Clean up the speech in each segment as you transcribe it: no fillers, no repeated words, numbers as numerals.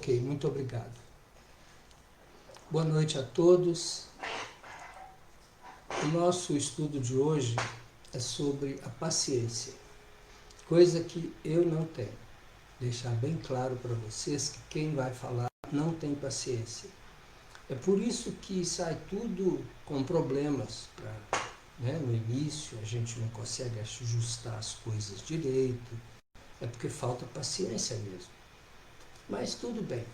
Ok, muito obrigado. Boa noite a todos. O nosso estudo de hoje é sobre a paciência, coisa que eu não tenho. Deixar bem claro para vocês que quem vai falar não tem paciência. É por isso que sai tudo com problemas. No início a gente não consegue ajustar as coisas direito, é porque falta paciência mesmo. Mas tudo bem.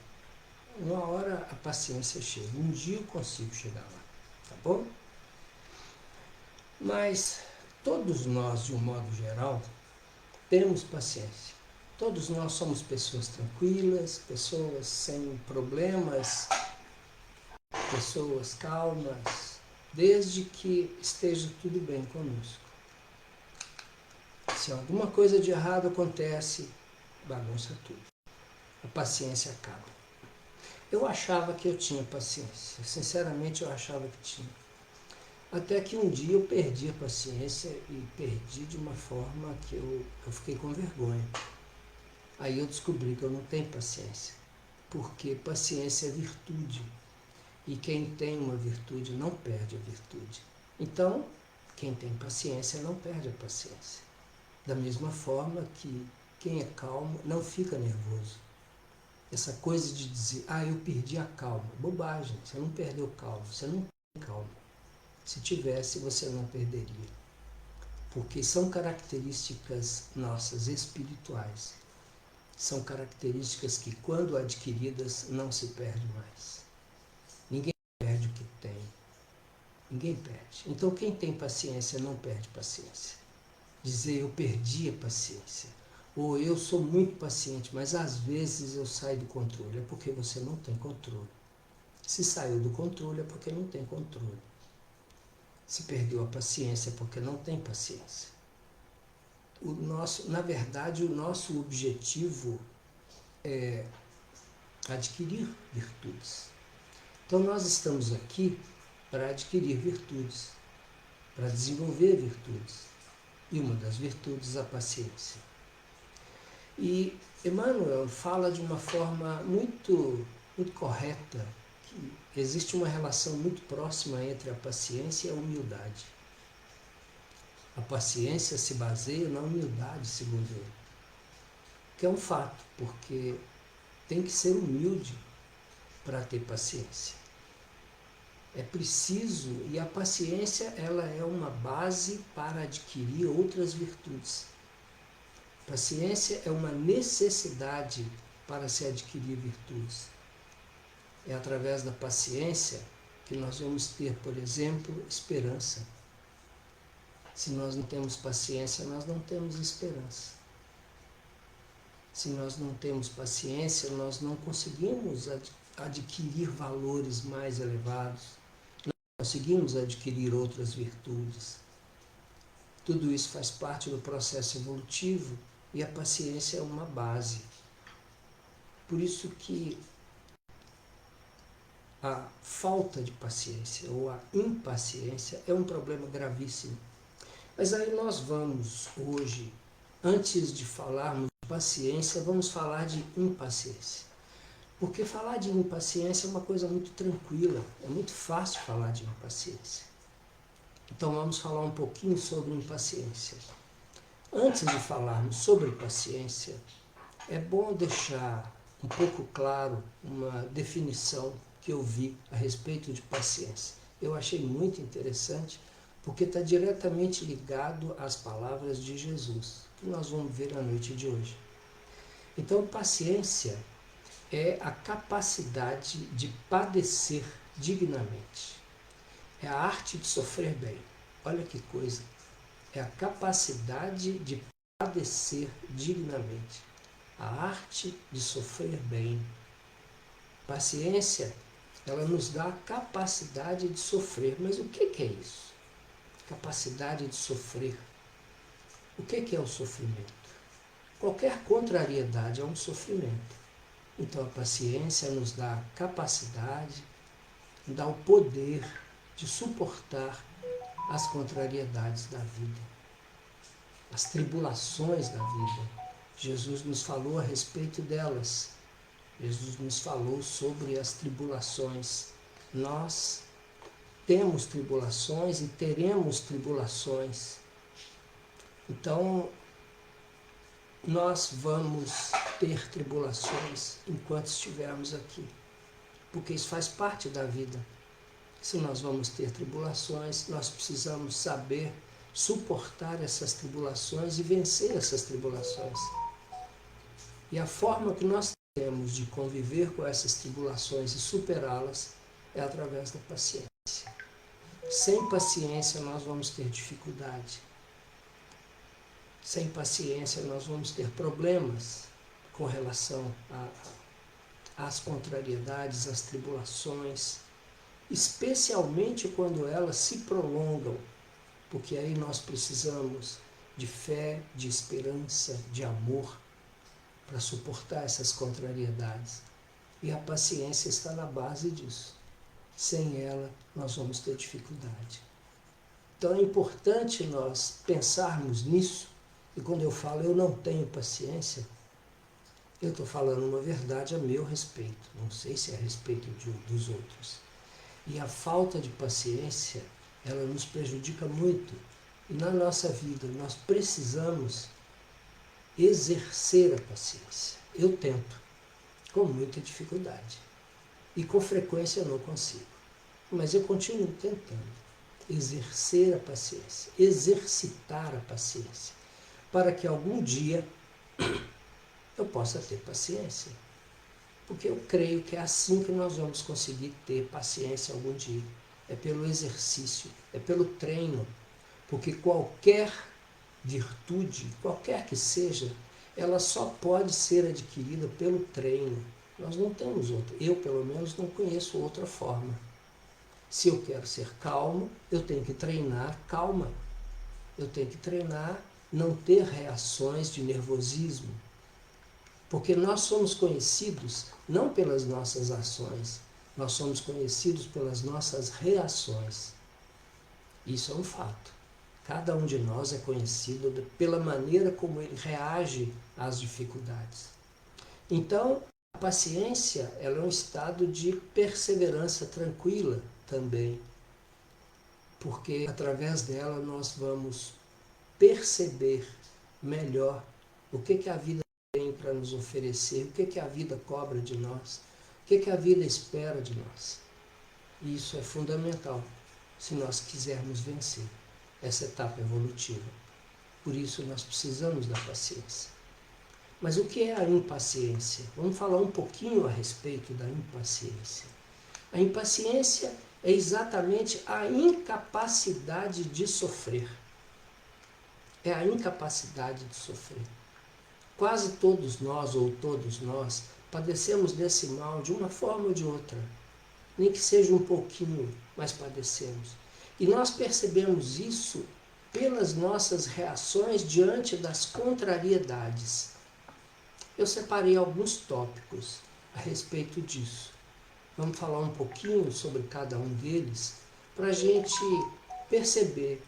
Uma hora a paciência chega, um dia eu consigo chegar lá, tá bom? Mas todos nós, de um modo geral, temos paciência. Todos nós somos pessoas tranquilas, pessoas sem problemas, pessoas calmas, desde que esteja tudo bem conosco. Se alguma coisa de errado acontece, bagunça tudo. A paciência acaba. Eu achava que eu tinha paciência, sinceramente eu achava que tinha. Até que um dia eu perdi a paciência e perdi de uma forma que eu fiquei com vergonha. Aí eu descobri que eu não tenho paciência, porque paciência é virtude, e quem tem uma virtude não perde a virtude. Então, quem tem paciência não perde a paciência. Da mesma forma que quem é calmo não fica nervoso. Essa coisa de dizer, eu perdi a calma. Bobagem, você não perdeu calma, você não tem calma. Se tivesse, você não perderia. Porque são características nossas espirituais. São características que, quando adquiridas, não se perde mais. Ninguém perde o que tem. Ninguém perde. Então, quem tem paciência não perde paciência. Dizer, eu perdi a paciência. Ou eu sou muito paciente, mas às vezes eu saio do controle. É porque você não tem controle. Se saiu do controle, é porque não tem controle. Se perdeu a paciência, é porque não tem paciência. Na verdade, o nosso objetivo é adquirir virtudes. Então nós estamos aqui para adquirir virtudes, para desenvolver virtudes. E uma das virtudes é a paciência. E Emmanuel fala de uma forma muito correta que existe uma relação muito próxima entre a paciência e a humildade. A paciência se baseia na humildade, segundo ele. Que é um fato, porque tem que ser humilde para ter paciência. É preciso, e a paciência ela é uma base para adquirir outras virtudes. Paciência é uma necessidade para se adquirir virtudes. É através da paciência que nós vamos ter, por exemplo, esperança. Se nós não temos paciência, nós não temos esperança. Se nós não temos paciência, nós não conseguimos adquirir valores mais elevados, não conseguimos adquirir outras virtudes. Tudo isso faz parte do processo evolutivo e a paciência é uma base. Por isso que a falta de paciência ou a impaciência é um problema gravíssimo. Mas aí nós vamos hoje, antes de falarmos de paciência, vamos falar de impaciência. Porque falar de impaciência é uma coisa muito tranquila, é muito fácil falar de impaciência. Então vamos falar um pouquinho sobre impaciência. Antes de falarmos sobre paciência, é bom deixar um pouco claro uma definição que eu vi a respeito de paciência. Eu achei muito interessante, porque está diretamente ligado às palavras de Jesus, que nós vamos ver na noite de hoje. Então, paciência é a capacidade de padecer dignamente. É a arte de sofrer bem. Olha que coisa. É a capacidade de padecer dignamente. A arte de sofrer bem. Paciência, ela nos dá a capacidade de sofrer. Mas o que é isso? Capacidade de sofrer. O que é o sofrimento? Qualquer contrariedade é um sofrimento. Então a paciência nos dá a capacidade, nos dá o poder de suportar as contrariedades da vida, as tribulações da vida. Jesus nos falou a respeito delas. Jesus nos falou sobre as tribulações. Nós temos tribulações e teremos tribulações. Então, nós vamos ter tribulações enquanto estivermos aqui, porque isso faz parte da vida. Se nós vamos ter tribulações, nós precisamos saber suportar essas tribulações e vencer essas tribulações. E a forma que nós temos de conviver com essas tribulações e superá-las é através da paciência. Sem paciência nós vamos ter dificuldade. Sem paciência nós vamos ter problemas com relação às contrariedades, às tribulações, especialmente quando elas se prolongam, porque aí nós precisamos de fé, de esperança, de amor para suportar essas contrariedades. E a paciência está na base disso. Sem ela, nós vamos ter dificuldade. Então é importante nós pensarmos nisso. E quando eu falo eu não tenho paciência, eu estou falando uma verdade a meu respeito. Não sei se é a respeito dos outros. E a falta de paciência, ela nos prejudica muito. E na nossa vida, nós precisamos exercer a paciência. Eu tento, com muita dificuldade. E com frequência eu não consigo. Mas eu continuo tentando exercer a paciência, exercitar a paciência, para que algum dia eu possa ter paciência. Porque eu creio que é assim que nós vamos conseguir ter paciência algum dia. É pelo exercício, é pelo treino. Porque qualquer virtude, qualquer que seja, ela só pode ser adquirida pelo treino. Nós não temos outra. Eu, pelo menos, não conheço outra forma. Se eu quero ser calmo, eu tenho que treinar calma. Eu tenho que treinar não ter reações de nervosismo. Porque nós somos conhecidos não pelas nossas ações, nós somos conhecidos pelas nossas reações. Isso é um fato. Cada um de nós é conhecido pela maneira como ele reage às dificuldades. Então, a paciência ela é um estado de perseverança tranquila também, porque através dela nós vamos perceber melhor o que a vida tem para nos oferecer, o que a vida cobra de nós, o que a vida espera de nós. E isso é fundamental se nós quisermos vencer essa etapa evolutiva. Por isso nós precisamos da paciência. Mas o que é a impaciência? Vamos falar um pouquinho a respeito da impaciência. A impaciência é exatamente a incapacidade de sofrer. É a incapacidade de sofrer. Quase todos nós, ou todos nós, padecemos desse mal de uma forma ou de outra. Nem que seja um pouquinho, mas padecemos. E nós percebemos isso pelas nossas reações diante das contrariedades. Eu separei alguns tópicos a respeito disso. Vamos falar um pouquinho sobre cada um deles para a gente perceber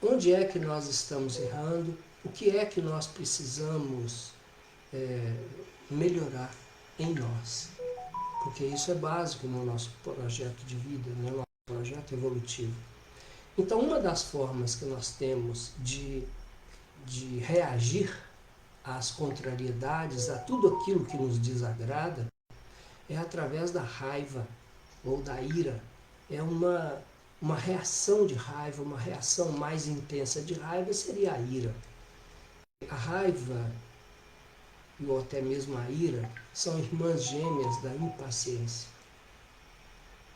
onde é que nós estamos errando, o que é que nós precisamos melhorar em nós. Porque isso é básico no nosso projeto de vida, no nosso projeto evolutivo. Então, uma das formas que nós temos de reagir às contrariedades, a tudo aquilo que nos desagrada, é através da raiva ou da ira. É uma reação de raiva, uma reação mais intensa de raiva seria a ira. A raiva ou até mesmo a ira são irmãs gêmeas da impaciência.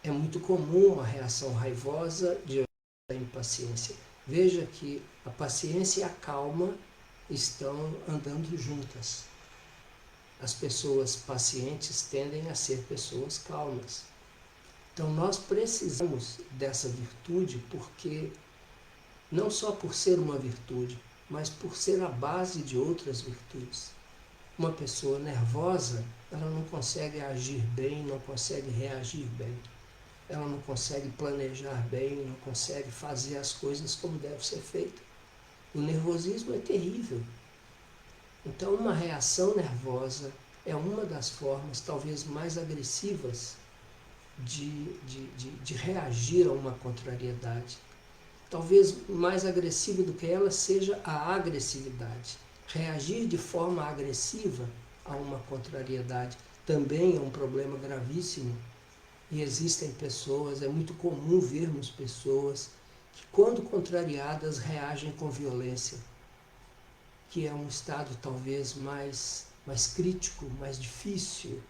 É muito comum uma reação raivosa diante da impaciência. Veja que a paciência e a calma estão andando juntas. As pessoas pacientes tendem a ser pessoas calmas. Então nós precisamos dessa virtude porque, não só por ser uma virtude, mas por ser a base de outras virtudes. Uma pessoa nervosa, ela não consegue agir bem, não consegue reagir bem. Ela não consegue planejar bem, não consegue fazer as coisas como deve ser feito. O nervosismo é terrível. Então, uma reação nervosa é uma das formas talvez mais agressivas de reagir a uma contrariedade. Talvez mais agressiva do que ela seja a agressividade. Reagir de forma agressiva a uma contrariedade também é um problema gravíssimo. E existem pessoas, é muito comum vermos pessoas que, quando contrariadas, reagem com violência, que é um estado talvez mais crítico, mais difícil,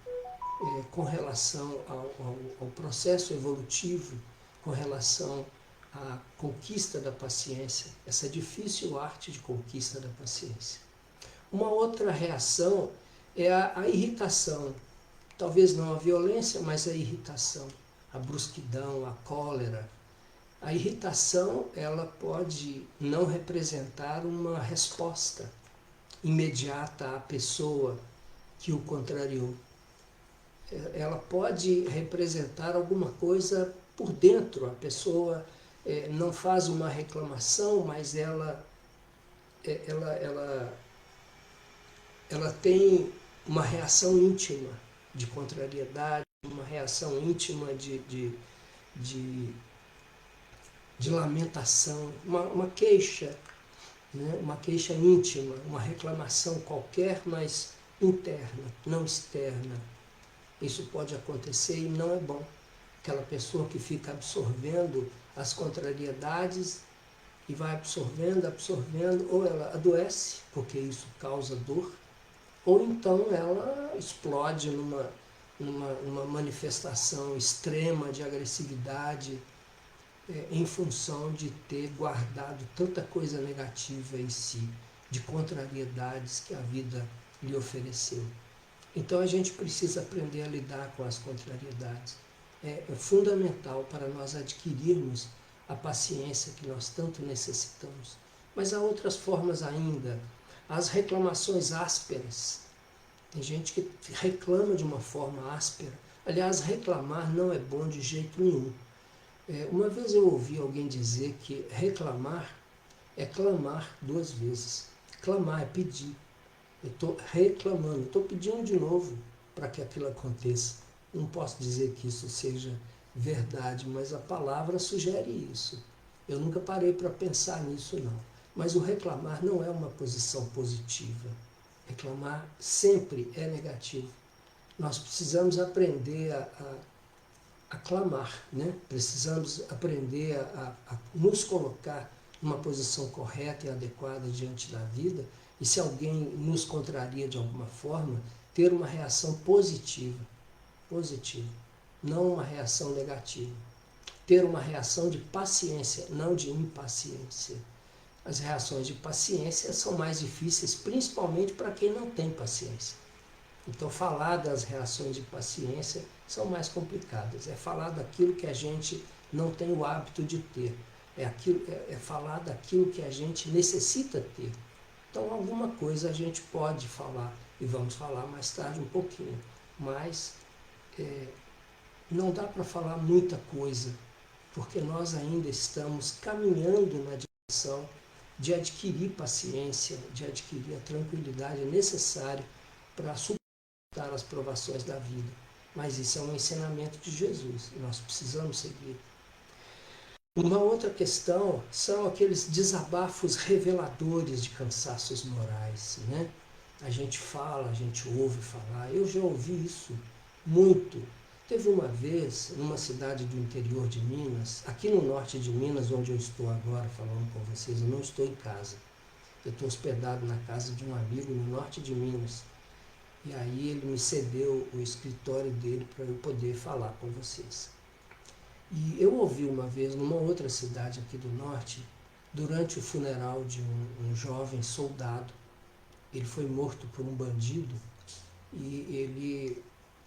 com relação ao processo evolutivo, com relação à conquista da paciência, essa difícil arte de conquista da paciência. Uma outra reação é a irritação, talvez não a violência, mas a irritação, a brusquidão, a cólera. A irritação, ela pode não representar uma resposta imediata à pessoa que o contrariou. Ela pode representar alguma coisa por dentro. A pessoa não faz uma reclamação, mas ela tem uma reação íntima de contrariedade, uma reação íntima de lamentação, uma queixa, né? Uma queixa íntima, uma reclamação qualquer, mas interna, não externa. Isso pode acontecer e não é bom. Aquela pessoa que fica absorvendo as contrariedades e vai absorvendo, ou ela adoece, porque isso causa dor, ou então ela explode numa manifestação extrema de agressividade, em função de ter guardado tanta coisa negativa em si, de contrariedades que a vida lhe ofereceu. Então a gente precisa aprender a lidar com as contrariedades. É fundamental para nós adquirirmos a paciência que nós tanto necessitamos. Mas há outras formas ainda. As reclamações ásperas. Tem gente que reclama de uma forma áspera. Aliás, reclamar não é bom de jeito nenhum. Uma vez eu ouvi alguém dizer que reclamar é clamar 2 vezes. Clamar é pedir. Eu estou reclamando, estou pedindo de novo para que aquilo aconteça. Não posso dizer que isso seja verdade, mas a palavra sugere isso. Eu nunca parei para pensar nisso, não. Mas o reclamar não é uma posição positiva. Reclamar sempre é negativo. Nós precisamos aprender a clamar, né? Precisamos aprender a nos colocar numa posição correta e adequada diante da vida, e se alguém nos contraria de alguma forma, ter uma reação positiva, não uma reação negativa. Ter uma reação de paciência, não de impaciência. As reações de paciência são mais difíceis, principalmente para quem não tem paciência. Então, falar das reações de paciência são mais complicadas. É falar daquilo que a gente não tem o hábito de ter. É falar daquilo que a gente necessita ter. Então, alguma coisa a gente pode falar, e vamos falar mais tarde um pouquinho. Mas não dá para falar muita coisa, porque nós ainda estamos caminhando na direção de adquirir paciência, de adquirir a tranquilidade necessária para suportar as provações da vida. Mas isso é um ensinamento de Jesus e nós precisamos seguir. Uma outra questão são aqueles desabafos reveladores de cansaços morais, né? A gente fala, a gente ouve falar. Eu já ouvi isso muito. Teve uma vez, numa cidade do interior de Minas, aqui no norte de Minas, onde eu estou agora falando com vocês, eu não estou em casa. Eu estou hospedado na casa de um amigo no norte de Minas. E aí ele me cedeu o escritório dele para eu poder falar com vocês. E eu ouvi uma vez, numa outra cidade aqui do norte, durante o funeral de um jovem soldado. Ele foi morto por um bandido e ele,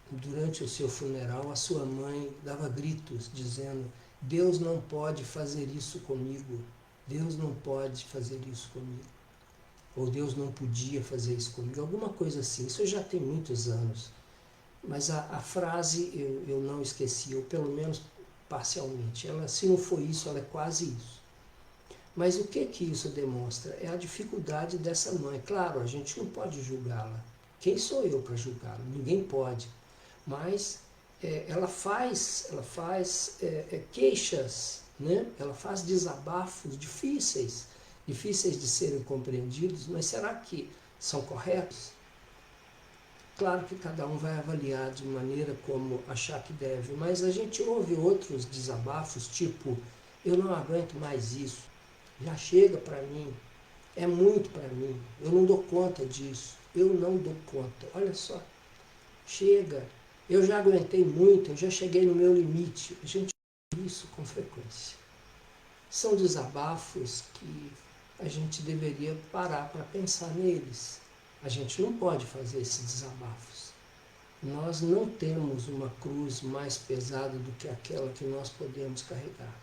durante o seu funeral, a sua mãe dava gritos dizendo: Deus não pode fazer isso comigo, Deus não pode fazer isso comigo, ou Deus não podia fazer isso comigo, alguma coisa assim. Isso já tem muitos anos, mas a frase eu não esqueci, ou pelo menos parcialmente. Ela, se não foi isso, ela é quase isso. Mas o que isso demonstra? É a dificuldade dessa mãe. Claro, a gente não pode julgá-la. Quem sou eu para julgá-lo? Ninguém pode. Mas ela faz queixas, né? Ela faz desabafos difíceis de serem compreendidos, mas será que são corretos? Claro que cada um vai avaliar de maneira como achar que deve, mas a gente ouve outros desabafos, tipo, eu não aguento mais isso, já chega para mim, é muito para mim, eu não dou conta disso, eu não dou conta. Olha só, chega, eu já aguentei muito, eu já cheguei no meu limite. A gente ouve isso com frequência. São desabafos que a gente deveria parar para pensar neles. A gente não pode fazer esses desabafos. Nós não temos uma cruz mais pesada do que aquela que nós podemos carregar.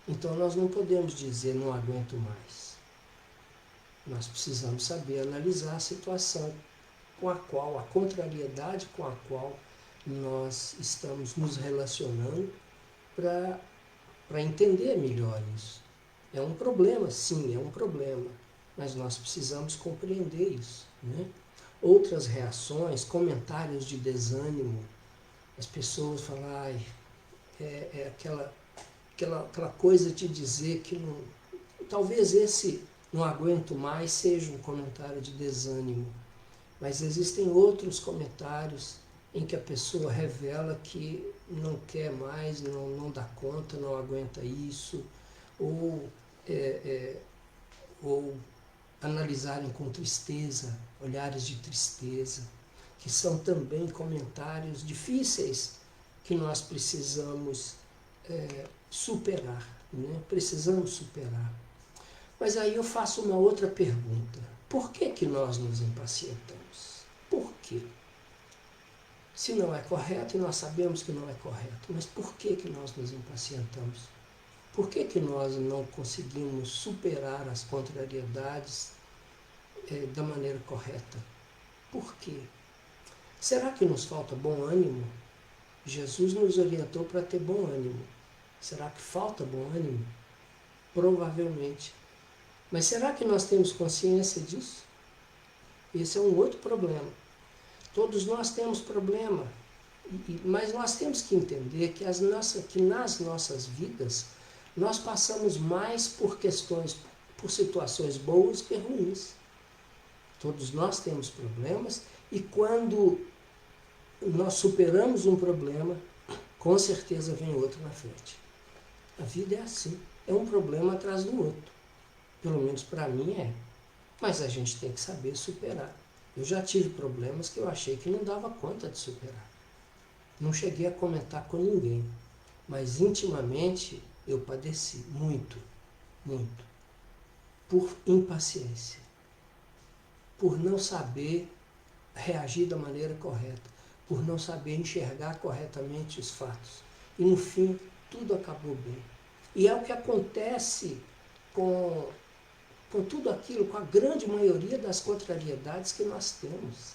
Então nós não podemos dizer não aguento mais. Nós precisamos saber analisar a situação com a qual, a contrariedade com a qual nós estamos nos relacionando para entender melhor isso. É um problema, sim, é um problema, mas nós precisamos compreender isso, né? Outras reações, comentários de desânimo, as pessoas falam, ai, aquela coisa de dizer que não, talvez esse não aguento mais seja um comentário de desânimo, mas existem outros comentários em que a pessoa revela que não quer mais, não dá conta, não aguenta isso, ou analisarem com tristeza, olhares de tristeza, que são também comentários difíceis que nós precisamos superar, né? Precisamos superar. Mas aí eu faço uma outra pergunta. Por que nós nos impacientamos? Por quê? Se não é correto, e nós sabemos que não é correto, mas por que nós nos impacientamos? Por que nós não conseguimos superar as contrariedades da maneira correta? Por quê? Será que nos falta bom ânimo? Jesus nos orientou para ter bom ânimo. Será que falta bom ânimo? Provavelmente. Mas será que nós temos consciência disso? Esse é um outro problema. Todos nós temos problema, mas nós temos que entender que nas nossas vidas nós passamos mais por situações boas que ruins. Todos nós temos problemas e quando nós superamos um problema, com certeza vem outro na frente. A vida é assim, é um problema atrás do outro. Pelo menos para mim é. Mas a gente tem que saber superar. Eu já tive problemas que eu achei que não dava conta de superar. Não cheguei a comentar com ninguém, mas intimamente eu padeci muito, muito, por impaciência, por não saber reagir da maneira correta, por não saber enxergar corretamente os fatos. E no fim, tudo acabou bem. E é o que acontece com tudo aquilo, com a grande maioria das contrariedades que nós temos.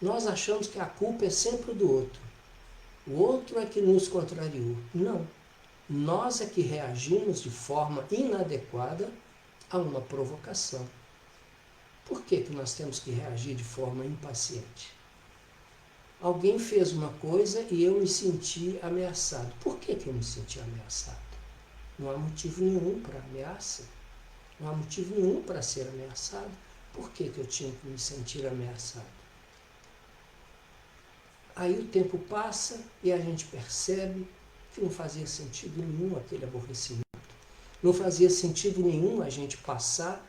Nós achamos que a culpa é sempre do outro. O outro é que nos contrariou. Não. Nós é que reagimos de forma inadequada a uma provocação. Por que nós temos que reagir de forma impaciente? Alguém fez uma coisa e eu me senti ameaçado. Por que eu me senti ameaçado? Não há motivo nenhum para ameaça. Não há motivo nenhum para ser ameaçado. Por que eu tinha que me sentir ameaçado? Aí o tempo passa e a gente percebe que não fazia sentido nenhum aquele aborrecimento. Não fazia sentido nenhum a gente passar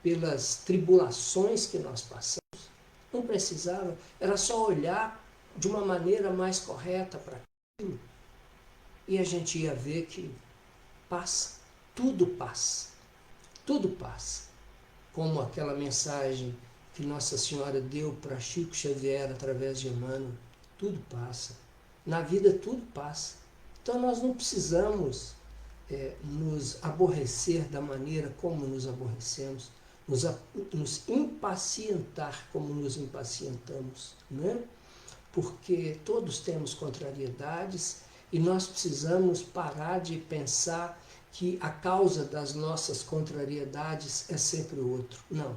pelas tribulações que nós passamos. Não precisava, era só olhar de uma maneira mais correta para aquilo. E a gente ia ver que passa, tudo passa. Tudo passa. Como aquela mensagem que Nossa Senhora deu para Chico Xavier através de Emmanuel. Tudo passa. Na vida tudo passa. Então nós não precisamos nos aborrecer da maneira como nos aborrecemos, nos impacientar como nos impacientamos, né? Porque todos temos contrariedades e nós precisamos parar de pensar que a causa das nossas contrariedades é sempre o outro. Não.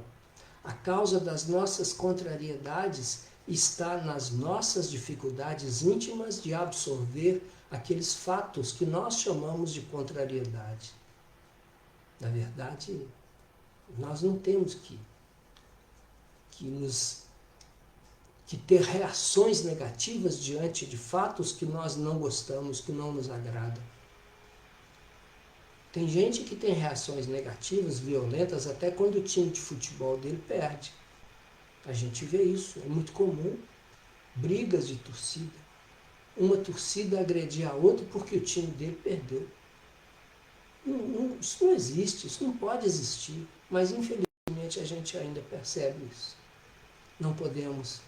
A causa das nossas contrariedades está nas nossas dificuldades íntimas de absorver aqueles fatos que nós chamamos de contrariedade. Na verdade, nós não temos que ter reações negativas diante de fatos que nós não gostamos, que não nos agradam. Tem gente que tem reações negativas, violentas, até quando o time de futebol dele perde. A gente vê isso, é muito comum. Brigas de torcida. Uma torcida agredir a outra porque o time dele perdeu. Isso não existe, isso não pode existir. Mas infelizmente a gente ainda percebe isso. Não podemos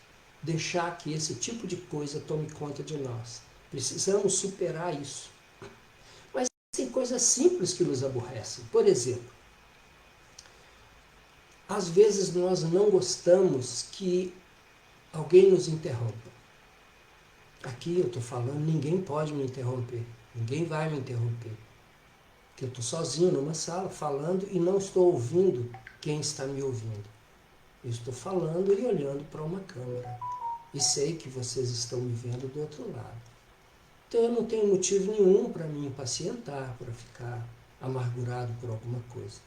deixar que esse tipo de coisa tome conta de nós. Precisamos superar isso. Mas tem coisas simples que nos aborrecem. Por exemplo, às vezes nós não gostamos que alguém nos interrompa. Aqui eu estou falando, ninguém pode me interromper. Ninguém vai me interromper. Porque eu estou sozinho numa sala falando e não estou ouvindo quem está me ouvindo. Eu estou falando e olhando para uma câmera. E sei que vocês estão me vendo do outro lado. Então eu não tenho motivo nenhum para me impacientar, para ficar amargurado por alguma coisa.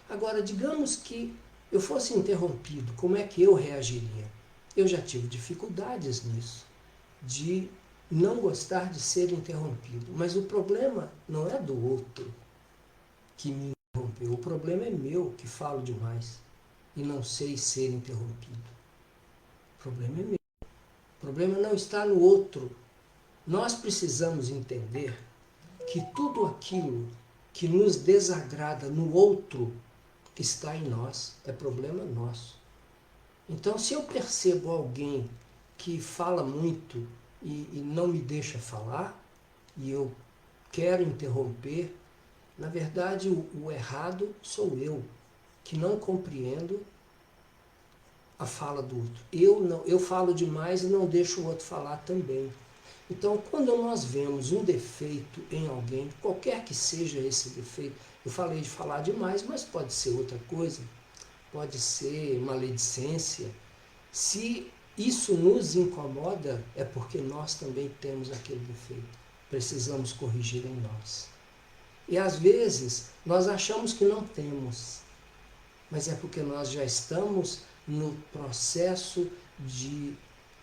Agora, digamos que eu fosse interrompido, como é que eu reagiria? Eu já tive dificuldades nisso, de não gostar de ser interrompido. Mas o problema não é do outro que me interrompeu. O problema é meu, que falo demais e não sei ser interrompido. O problema é meu. O problema não está no outro. Nós precisamos entender que tudo aquilo que nos desagrada no outro está em nós, é problema nosso. Então, se eu percebo alguém que fala muito e não me deixa falar, e eu quero interromper, na verdade o errado sou eu, que não compreendo a fala do outro. Eu falo demais e não deixo o outro falar também. Então, quando nós vemos um defeito em alguém, qualquer que seja esse defeito, eu falei de falar demais, mas pode ser outra coisa, pode ser maledicência. Se isso nos incomoda, é porque nós também temos aquele defeito. Precisamos corrigir em nós. E às vezes nós achamos que não temos, mas é porque nós já estamos no processo de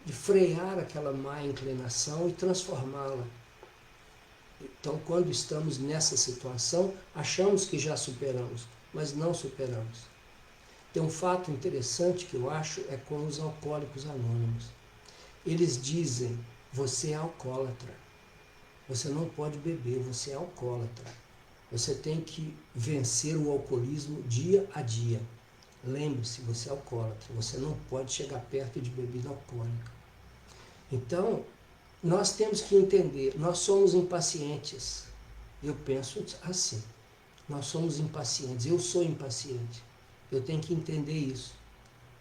frear aquela má inclinação e transformá-la. Então, quando estamos nessa situação, achamos que já superamos, mas não superamos. Tem um fato interessante que eu acho é com os alcoólicos anônimos. Eles dizem, você é alcoólatra, você não pode beber, você é alcoólatra. Você tem que vencer o alcoolismo dia a dia. Lembre-se, você é alcoólatra, você não pode chegar perto de bebida alcoólica. Então, nós temos que entender, nós somos impacientes. Eu penso assim, nós somos impacientes, eu sou impaciente. Eu tenho que entender isso,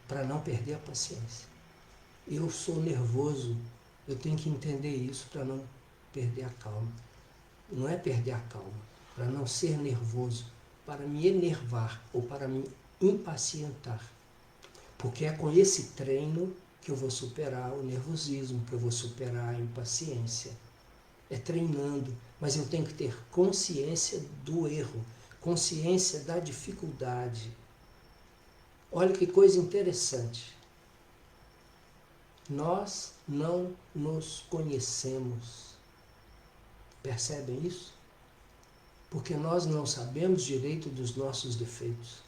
para não perder a paciência. Eu sou nervoso, eu tenho que entender isso para não perder a calma. Não é perder a calma, para não ser nervoso, para me enervar ou para me impacientar. Porque é com esse treino que eu vou superar o nervosismo, que eu vou superar a impaciência. É treinando, mas eu tenho que ter consciência do erro, consciência da dificuldade. Olha que coisa interessante. Nós não nos conhecemos. Percebem isso? Porque nós não sabemos direito dos nossos defeitos.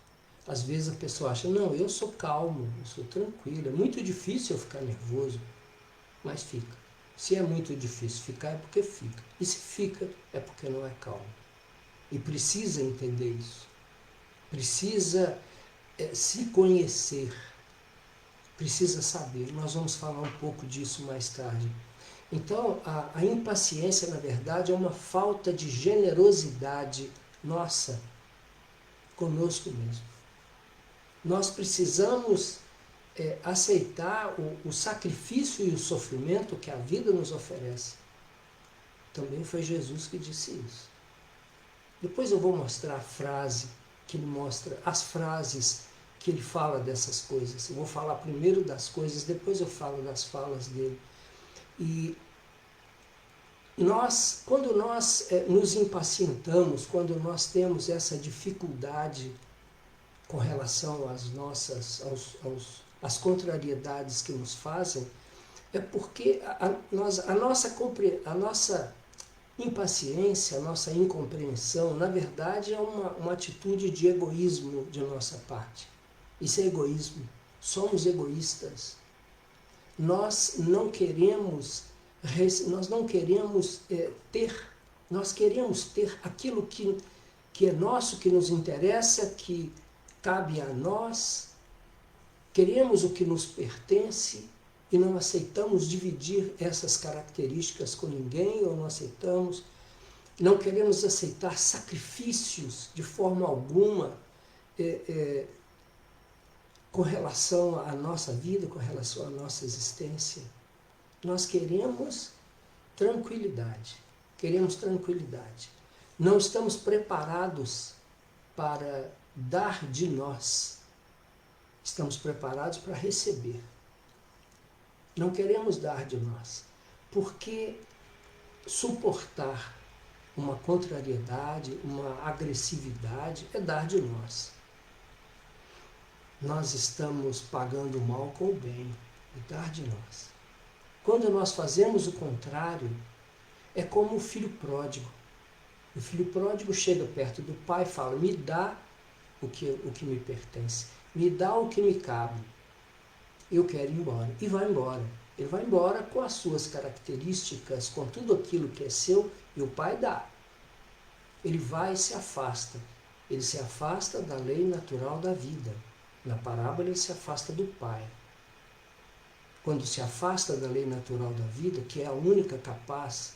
Às vezes a pessoa acha, não, eu sou calmo, eu sou tranquilo, é muito difícil eu ficar nervoso, mas fica. Se é muito difícil ficar, é porque fica. E se fica, é porque não é calmo. E precisa entender isso. Precisa se conhecer. Precisa saber. Nós vamos falar um pouco disso mais tarde. Então, a impaciência, na verdade, é uma falta de generosidade nossa conosco mesmo. Nós precisamos aceitar o sacrifício e o sofrimento que a vida nos oferece. Também foi Jesus que disse isso. Depois eu vou mostrar a frase que mostra as frases que ele fala dessas coisas. Eu vou falar primeiro das coisas, depois eu falo das falas dele. E quando nós nos impacientamos, quando nós temos essa dificuldade com relação às contrariedades que nos fazem, é porque a nossa impaciência, a nossa incompreensão, na verdade é uma atitude de egoísmo de nossa parte. Isso é egoísmo. Somos egoístas. Nós não queremos nós queremos ter aquilo que é nosso, que nos interessa, que cabe a nós. Queremos o que nos pertence e não aceitamos dividir essas características com ninguém, ou não queremos aceitar sacrifícios de forma alguma com relação à nossa vida, com relação à nossa existência. Nós queremos tranquilidade. Não estamos preparados para dar de nós. Estamos preparados para receber. Não queremos dar de nós. Porque suportar uma contrariedade, uma agressividade, é dar de nós. Nós estamos pagando o mal com o bem, é dar de nós. Quando nós fazemos o contrário, é como o filho pródigo. O filho pródigo chega perto do pai e fala: me dá o que me pertence, me dá o que me cabe, eu quero ir embora. E vai embora. Ele vai embora com as suas características, com tudo aquilo que é seu, e o pai dá. Ele vai e se afasta. Ele se afasta da lei natural da vida. Na parábola ele se afasta do pai. Quando se afasta da lei natural da vida, que é a única capaz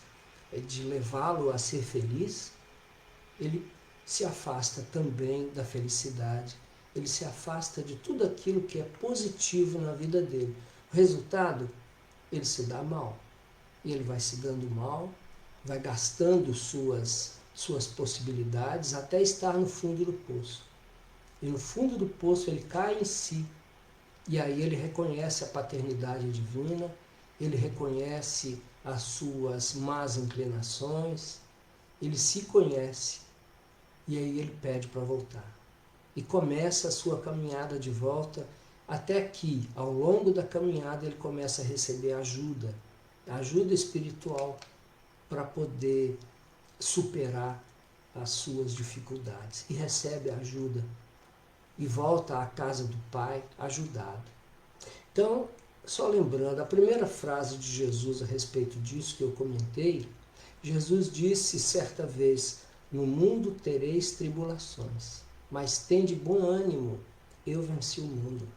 de levá-lo a ser feliz, ele se afasta também da felicidade. Ele se afasta de tudo aquilo que é positivo na vida dele. O resultado, ele se dá mal. E ele vai se dando mal, vai gastando suas possibilidades até estar no fundo do poço. E no fundo do poço ele cai em si. E aí ele reconhece a paternidade divina, ele reconhece as suas más inclinações, ele se conhece. E aí ele pede para voltar. E começa a sua caminhada de volta, até que, ao longo da caminhada, ele começa a receber ajuda espiritual, para poder superar as suas dificuldades. E recebe ajuda. E volta à casa do Pai ajudado. Então, só lembrando, a primeira frase de Jesus a respeito disso que eu comentei, Jesus disse certa vez: no mundo tereis tribulações, mas tende bom ânimo, eu venci o mundo.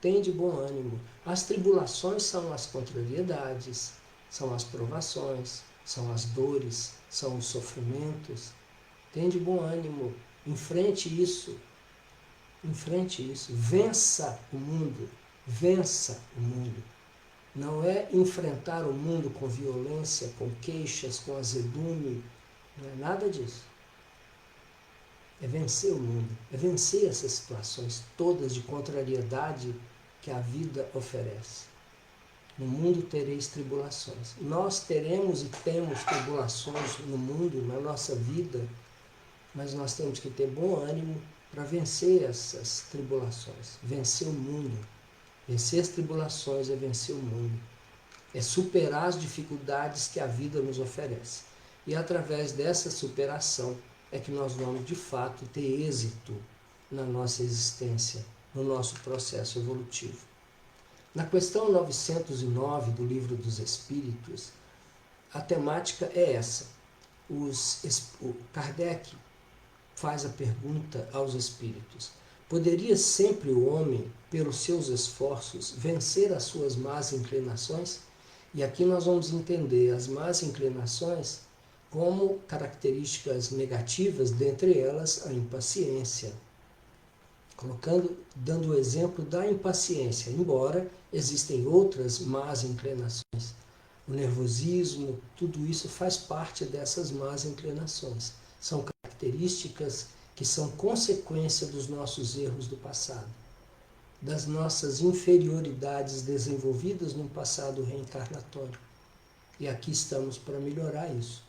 Tende bom ânimo. As tribulações são as contrariedades, são as provações, são as dores, são os sofrimentos. Tende bom ânimo, enfrente isso. Vença o mundo. Não é enfrentar o mundo com violência, com queixas, com azedume, não é nada disso. É vencer o mundo, é vencer essas situações todas de contrariedade que a vida oferece. No mundo tereis tribulações. Nós teremos e temos tribulações no mundo, na nossa vida, mas nós temos que ter bom ânimo para vencer essas tribulações, vencer o mundo. Vencer as tribulações é vencer o mundo, é superar as dificuldades que a vida nos oferece. E através dessa superação é que nós vamos de fato ter êxito na nossa existência, no nosso processo evolutivo. Na questão 909 do Livro dos Espíritos, a temática é essa. O Kardec faz a pergunta aos espíritos: poderia sempre o homem, pelos seus esforços, vencer as suas más inclinações? E aqui nós vamos entender as más inclinações como características negativas, dentre elas a impaciência. Dando o exemplo da impaciência, embora existem outras más inclinações. O nervosismo, tudo isso faz parte dessas más inclinações. São características que são consequência dos nossos erros do passado, das nossas inferioridades desenvolvidas no passado reencarnatório. E aqui estamos para melhorar isso,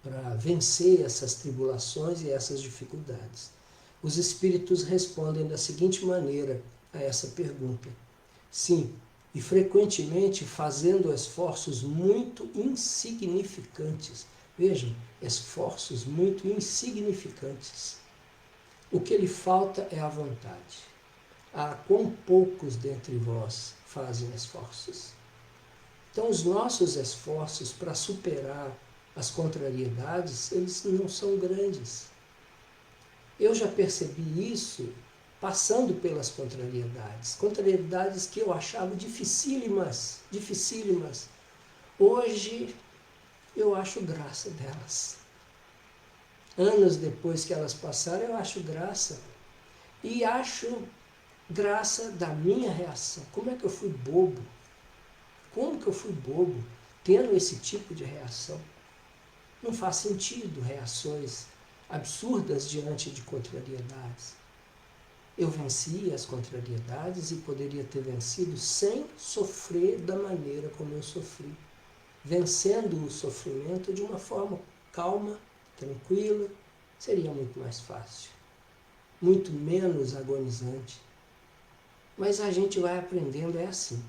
para vencer essas tribulações e essas dificuldades. Os espíritos respondem da seguinte maneira a essa pergunta: sim, e frequentemente fazendo esforços muito insignificantes. Vejam, esforços muito insignificantes. O que lhe falta é a vontade. Ah, quão poucos dentre vós fazem esforços. Então, os nossos esforços para superar as contrariedades, eles não são grandes. Eu já percebi isso passando pelas contrariedades que eu achava dificílimas. Hoje eu acho graça delas. Anos depois que elas passaram, eu acho graça. E acho graça da minha reação. Como é que eu fui bobo? Como que eu fui bobo tendo esse tipo de reação? Não faz sentido reações absurdas diante de contrariedades. Eu venci as contrariedades e poderia ter vencido sem sofrer da maneira como eu sofri. Vencendo o sofrimento de uma forma calma, tranquila, seria muito mais fácil. Muito menos agonizante. Mas a gente vai aprendendo, é assim.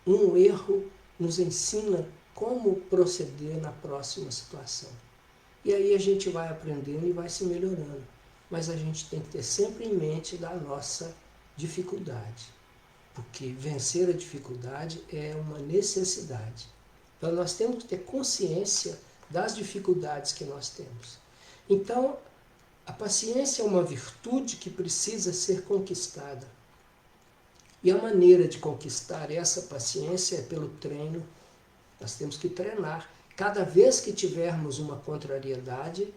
Um erro nos ensina como proceder na próxima situação. E aí a gente vai aprendendo e vai se melhorando. Mas a gente tem que ter sempre em mente da nossa dificuldade. Porque vencer a dificuldade é uma necessidade. Então nós temos que ter consciência das dificuldades que nós temos. Então, a paciência é uma virtude que precisa ser conquistada. E a maneira de conquistar essa paciência é pelo treino. Nós temos que treinar. Cada vez que tivermos uma contrariedade,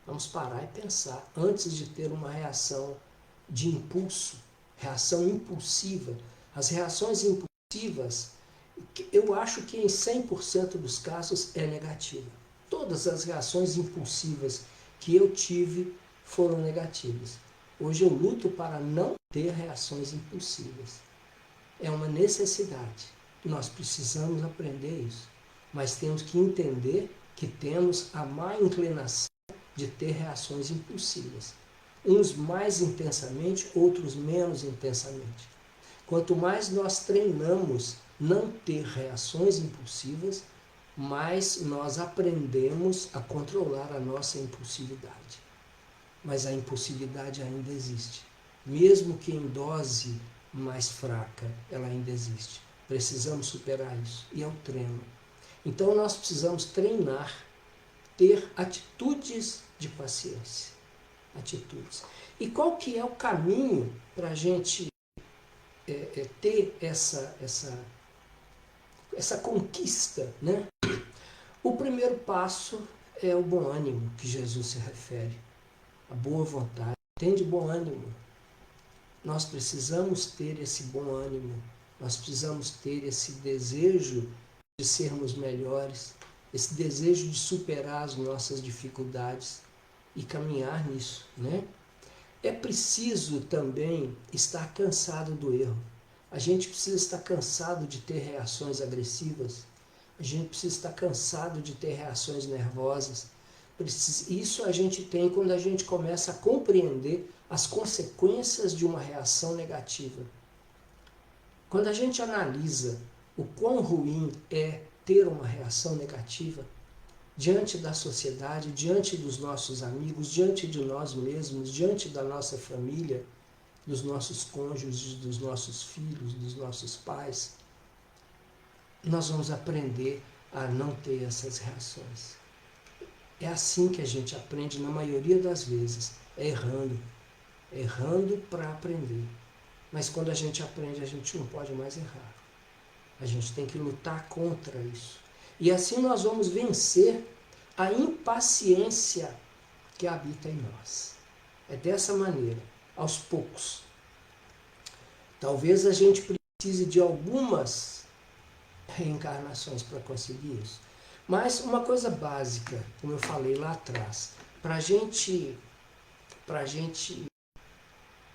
vamos parar e pensar, antes de ter uma reação de impulso, reação impulsiva. As reações impulsivas, eu acho que em 100% dos casos é negativa. Todas as reações impulsivas que eu tive foram negativas. Hoje eu luto para não ter reações impulsivas. É uma necessidade. Nós precisamos aprender isso. Mas temos que entender que temos a má inclinação de ter reações impulsivas. Uns mais intensamente, outros menos intensamente. Quanto mais nós treinamos não ter reações impulsivas, mais nós aprendemos a controlar a nossa impulsividade. Mas a impulsividade ainda existe. Mesmo que em dose mais fraca, ela ainda existe. Precisamos superar isso. E é um treino. Então nós precisamos treinar, ter atitudes de paciência. Atitudes. E qual que é o caminho para a gente ter essa conquista, né? O primeiro passo é o bom ânimo que Jesus se refere. A boa vontade. Tem de bom ânimo. Nós precisamos ter esse bom ânimo. Nós precisamos ter esse desejo de sermos melhores, esse desejo de superar as nossas dificuldades e caminhar nisso, né? É preciso também estar cansado do erro. A gente precisa estar cansado de ter reações agressivas. A gente precisa estar cansado de ter reações nervosas. Isso a gente tem quando a gente começa a compreender as consequências de uma reação negativa. Quando a gente analisa o quão ruim é ter uma reação negativa diante da sociedade, diante dos nossos amigos, diante de nós mesmos, diante da nossa família, dos nossos cônjuges, dos nossos filhos, dos nossos pais, nós vamos aprender a não ter essas reações. É assim que a gente aprende na maioria das vezes, errando para aprender. Mas quando a gente aprende, a gente não pode mais errar. A gente tem que lutar contra isso. E assim nós vamos vencer a impaciência que habita em nós. É dessa maneira, aos poucos. Talvez a gente precise de algumas reencarnações para conseguir isso. Mas uma coisa básica, como eu falei lá atrás, para a gente para a gente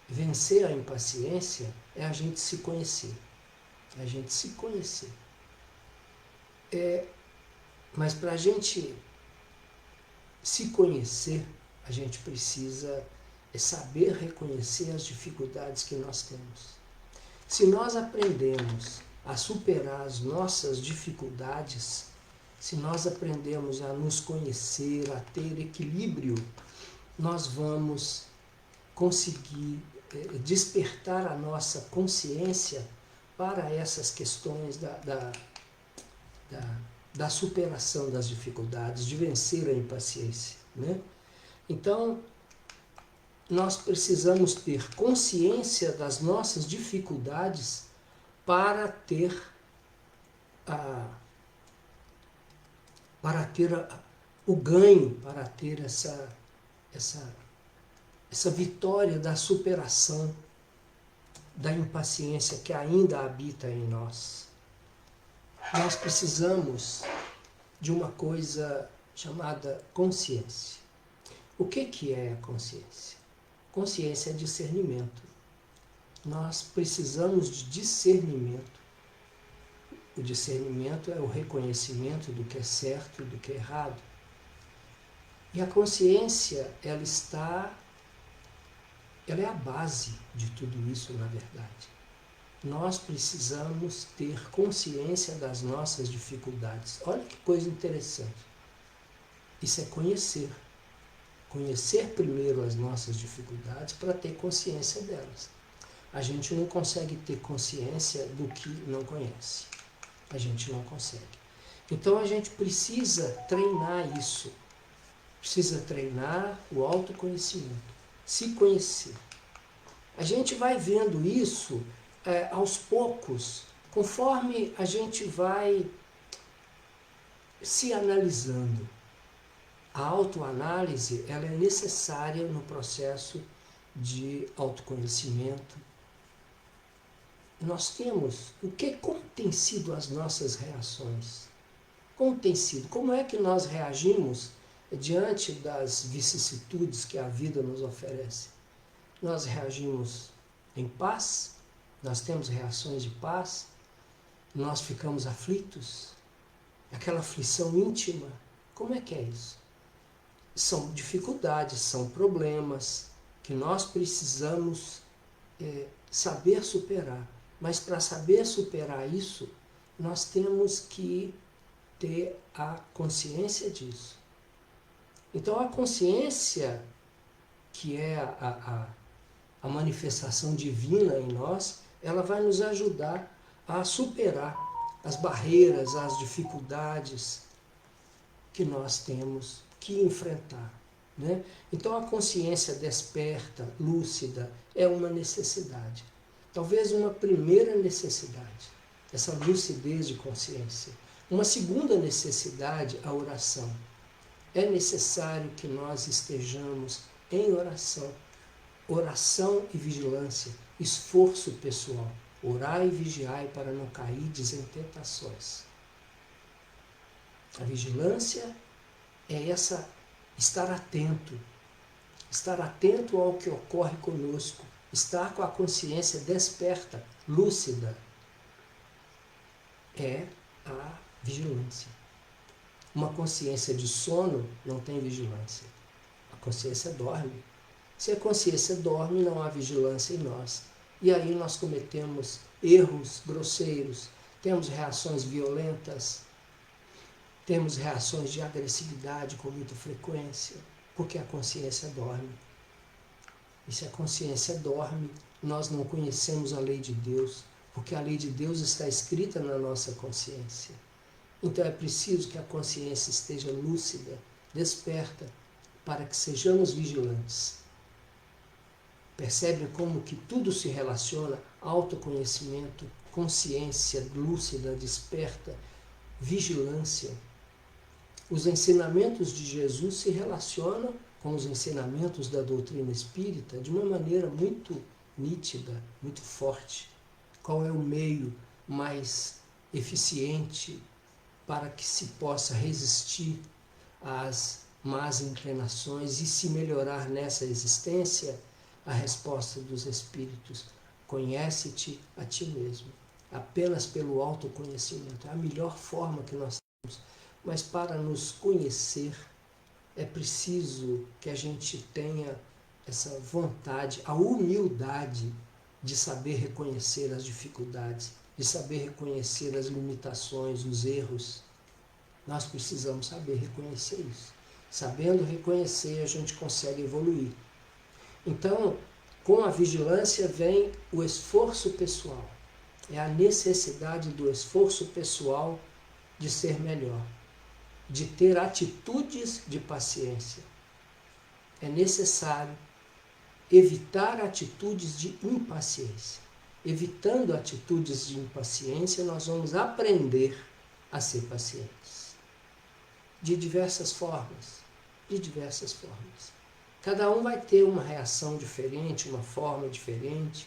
vencer a impaciência é a gente se conhecer. É a gente se conhecer. Mas para a gente se conhecer, a gente precisa saber reconhecer as dificuldades que nós temos. Se nós aprendemos a superar as nossas dificuldades, se nós aprendemos a nos conhecer, a ter equilíbrio, nós vamos conseguir despertar a nossa consciência para essas questões da superação das dificuldades, de vencer a impaciência, né? Então, nós precisamos ter consciência das nossas dificuldades para ter o ganho, para ter essa vitória da superação da impaciência que ainda habita em nós. Nós precisamos de uma coisa chamada consciência. O que é a consciência? Consciência é discernimento. Nós precisamos de discernimento. O discernimento é o reconhecimento do que é certo e do que é errado. E a consciência, ela é a base de tudo isso, na verdade. Nós precisamos ter consciência das nossas dificuldades. Olha que coisa interessante. Isso é conhecer. Conhecer primeiro as nossas dificuldades para ter consciência delas. A gente não consegue ter consciência do que não conhece. A gente não consegue. Então a gente precisa treinar isso. Precisa treinar o autoconhecimento. Se conhecer. A gente vai vendo isso aos poucos, conforme a gente vai se analisando. A autoanálise, ela é necessária no processo de autoconhecimento. Nós temos, como tem sido as nossas reações? Como tem sido? Como é que nós reagimos diante das vicissitudes que a vida nos oferece? Nós reagimos em paz? Nós temos reações de paz? Nós ficamos aflitos? Aquela aflição íntima? Como é que é isso? São dificuldades, são problemas que nós precisamos saber superar. Mas para saber superar isso, nós temos que ter a consciência disso. Então a consciência, que é a manifestação divina em nós, ela vai nos ajudar a superar as barreiras, as dificuldades que nós temos que enfrentar, né? Então a consciência desperta, lúcida, é uma necessidade. Talvez uma primeira necessidade, essa lucidez de consciência. Uma segunda necessidade, a oração. É necessário que nós estejamos em oração. Oração e vigilância, esforço pessoal. Orai e vigiai para não cairdes em tentações. A vigilância é estar atento ao que ocorre conosco, estar com a consciência desperta, lúcida, é a vigilância. Uma consciência de sono não tem vigilância. A consciência dorme. Se a consciência dorme, não há vigilância em nós. E aí nós cometemos erros grosseiros, temos reações violentas, temos reações de agressividade com muita frequência, porque a consciência dorme. E se a consciência dorme, nós não conhecemos a lei de Deus, porque a lei de Deus está escrita na nossa consciência. Então é preciso que a consciência esteja lúcida, desperta, para que sejamos vigilantes. Percebem como que tudo se relaciona? Autoconhecimento, consciência lúcida, desperta, vigilância. Os ensinamentos de Jesus se relacionam com os ensinamentos da doutrina espírita de uma maneira muito nítida, muito forte. Qual é o meio mais eficiente para que se possa resistir às más inclinações e se melhorar nessa existência, a resposta dos Espíritos: conhece-te a ti mesmo. Apenas pelo autoconhecimento. É a melhor forma que nós temos. Mas para nos conhecer, é preciso que a gente tenha essa vontade, a humildade de saber reconhecer as dificuldades, de saber reconhecer as limitações, os erros. Nós precisamos saber reconhecer isso. Sabendo reconhecer, a gente consegue evoluir. Então, com a vigilância vem o esforço pessoal. É a necessidade do esforço pessoal de ser melhor, de ter atitudes de paciência. É necessário evitar atitudes de impaciência. Evitando atitudes de impaciência, nós vamos aprender a ser pacientes. De diversas formas. De diversas formas. Cada um vai ter uma reação diferente, uma forma diferente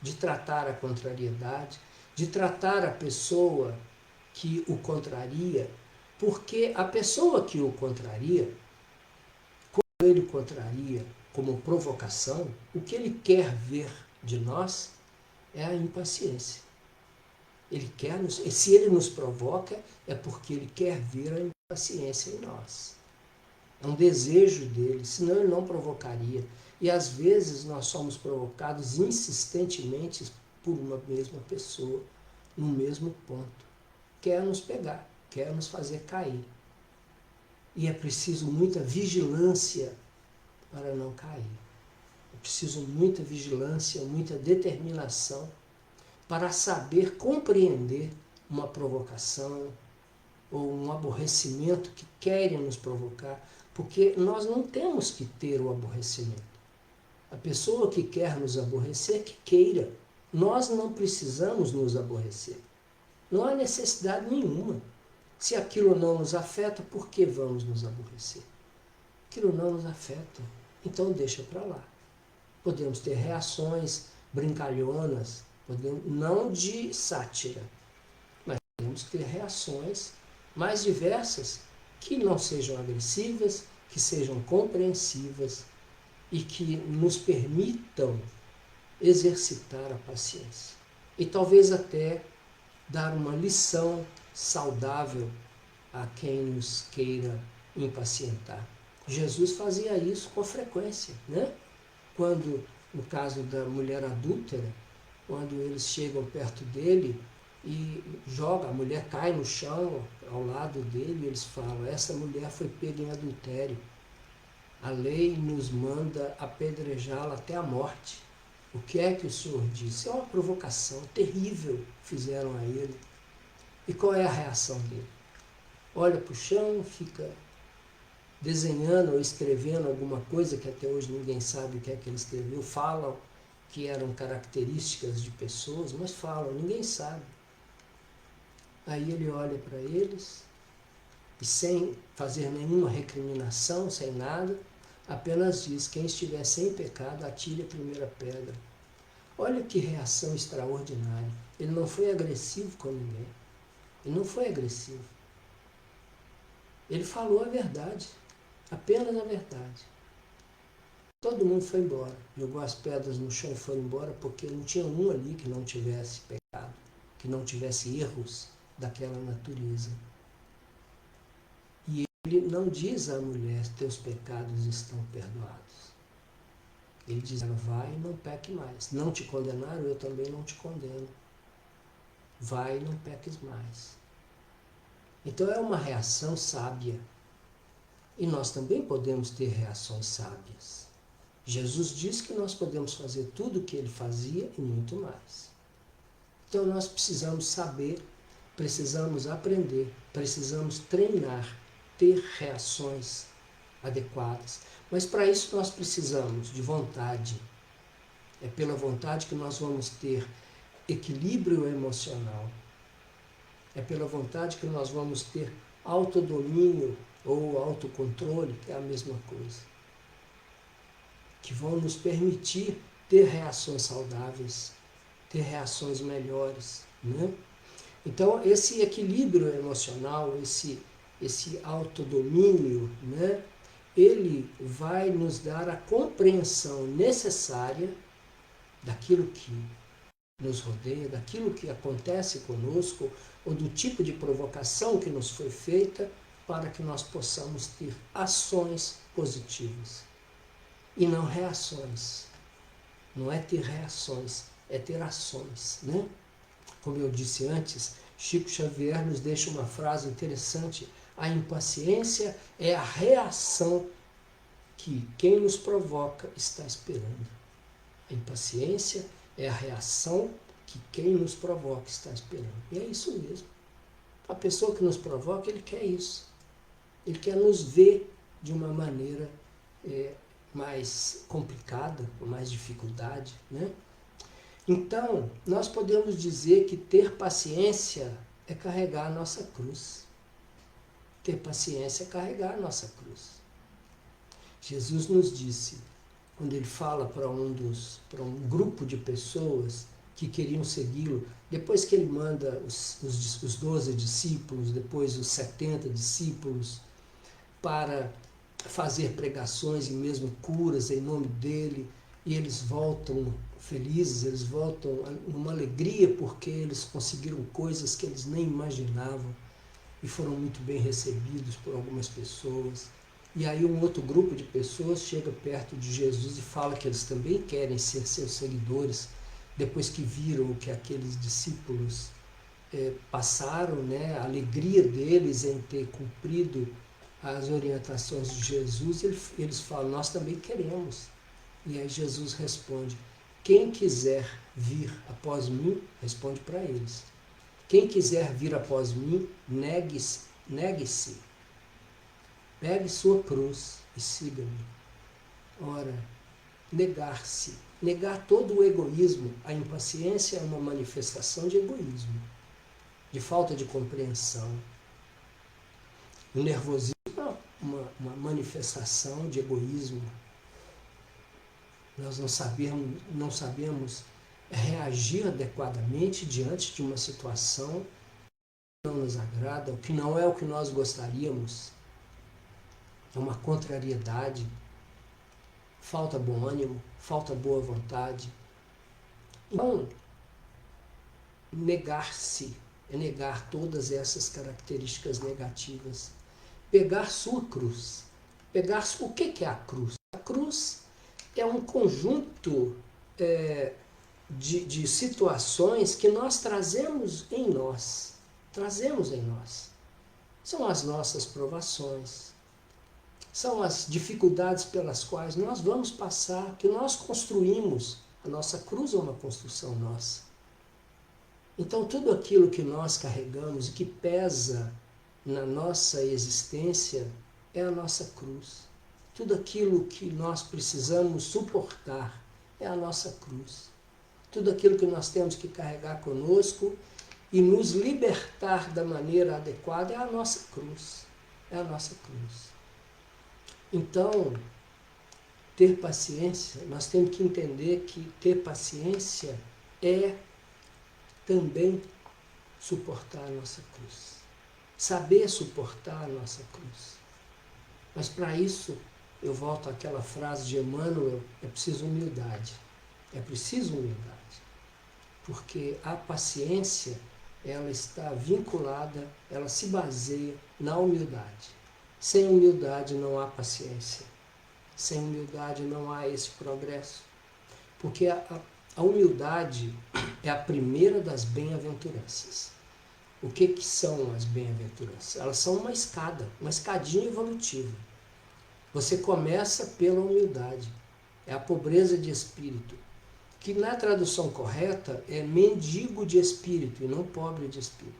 de tratar a contrariedade, de tratar a pessoa que o contraria, porque a pessoa que o contraria, quando ele contraria como provocação, o que ele quer ver de nós é a impaciência. Ele quer se ele nos provoca, é porque ele quer ver a impaciência em nós. É um desejo dele, senão ele não provocaria. E às vezes nós somos provocados insistentemente por uma mesma pessoa, no mesmo ponto. Quer nos pegar, quer nos fazer cair. E é preciso muita vigilância para não cair. É preciso muita vigilância, muita determinação para saber compreender uma provocação ou um aborrecimento que querem nos provocar, porque nós não temos que ter o aborrecimento. A pessoa que quer nos aborrecer, que queira. Nós não precisamos nos aborrecer. Não há necessidade nenhuma. Se aquilo não nos afeta, por que vamos nos aborrecer? Aquilo não nos afeta. Então deixa para lá. Podemos ter reações brincalhonas, não de sátira, mas podemos ter reações mais diversas que não sejam agressivas, que sejam compreensivas e que nos permitam exercitar a paciência. E talvez até dar uma lição saudável a quem nos queira impacientar. Jesus fazia isso com frequência, né? Quando, no caso da mulher adúltera, quando eles chegam perto dele e joga, a mulher cai no chão ao lado dele, e eles falam: essa mulher foi pega em adultério. A lei nos manda apedrejá-la até a morte. O que é que o Senhor disse? É uma provocação terrível fizeram a ele. E qual é a reação dele? Olha para o chão, fica desenhando ou escrevendo alguma coisa que até hoje ninguém sabe o que é que ele escreveu. Falam que eram características de pessoas, mas falam, ninguém sabe. Aí ele olha para eles e, sem fazer nenhuma recriminação, sem nada, apenas diz: quem estiver sem pecado, atire a primeira pedra. Olha que reação extraordinária. Ele não foi agressivo com ninguém. Ele não foi agressivo. Ele falou a verdade, apenas a verdade. Todo mundo foi embora, jogou as pedras no chão e foi embora, porque não tinha um ali que não tivesse pecado, que não tivesse erros daquela natureza. E ele não diz à mulher: teus pecados estão perdoados. Ele diz: vai e não peque mais. Não te condenaram, eu também não te condeno. Vai e não peques mais. Então é uma reação sábia. E nós também podemos ter reações sábias. Jesus diz que nós podemos fazer tudo o que ele fazia e muito mais. Então nós precisamos saber, precisamos aprender, precisamos treinar, ter reações adequadas. Mas para isso nós precisamos de vontade. É pela vontade que nós vamos ter equilíbrio emocional. É pela vontade que nós vamos ter autodomínio ou autocontrole, que é a mesma coisa, que vão nos permitir ter reações saudáveis, ter reações melhores, né? Então, esse equilíbrio emocional, esse esse autodomínio, né, ele vai nos dar a compreensão necessária daquilo que nos rodeia, daquilo que acontece conosco, ou do tipo de provocação que nos foi feita, para que nós possamos ter ações positivas e não reações. Não é ter reações, é ter ações, né? Como eu disse antes, Chico Xavier nos deixa uma frase interessante: a impaciência é a reação que quem nos provoca está esperando. A impaciência é a reação que quem nos provoca está esperando. E é isso mesmo. A pessoa que nos provoca, ele quer isso. Ele quer nos ver de uma maneira mais complicada, com mais dificuldade, né? Então, nós podemos dizer que ter paciência é carregar a nossa cruz. Ter paciência é carregar a nossa cruz. Jesus nos disse, quando ele fala para um grupo de pessoas que queriam segui-lo, depois que ele manda os 12 discípulos, depois os 70 discípulos, para fazer pregações e mesmo curas em nome dele, e eles voltam felizes, eles voltam numa alegria porque eles conseguiram coisas que eles nem imaginavam e foram muito bem recebidos por algumas pessoas. E aí um outro grupo de pessoas chega perto de Jesus e fala que eles também querem ser seus seguidores, depois que viram o que aqueles discípulos passaram, né, a alegria deles em ter cumprido as orientações de Jesus, eles falam, nós também queremos. E aí Jesus responde, quem quiser vir após mim, responde para eles, quem quiser vir após mim, negue-se, pegue sua cruz e siga-me. Ora, negar-se, negar todo o egoísmo, a impaciência é uma manifestação de egoísmo, de falta de compreensão. O nervosismo é uma manifestação de egoísmo. Nós não sabemos reagir adequadamente diante de uma situação que não nos agrada, o que não é o que nós gostaríamos. É uma contrariedade, falta bom ânimo, falta boa vontade. Então, negar-se é negar todas essas características negativas. Pegar sua cruz. O que é a cruz? A cruz é um conjunto de situações que nós trazemos em nós. São as nossas provações. São as dificuldades pelas quais nós vamos passar, que nós construímos. A nossa cruz é uma construção nossa. Então, tudo aquilo que nós carregamos e que pesa na nossa existência é a nossa cruz. Tudo aquilo que nós precisamos suportar é a nossa cruz. Tudo aquilo que nós temos que carregar conosco e nos libertar da maneira adequada é a nossa cruz. É a nossa cruz. Então, ter paciência, nós temos que entender que ter paciência é também suportar a nossa cruz. Saber suportar a nossa cruz. Mas para isso, eu volto àquela frase de Emmanuel, é preciso humildade. É preciso humildade. Porque a paciência, ela está vinculada, ela se baseia na humildade. Sem humildade não há paciência. Sem humildade não há esse progresso. Porque a humildade é a primeira das bem-aventuranças. O que são as bem-aventuranças? Elas são uma escadinha evolutiva. Você começa pela humildade. É a pobreza de espírito. Que na tradução correta é mendigo de espírito e não pobre de espírito.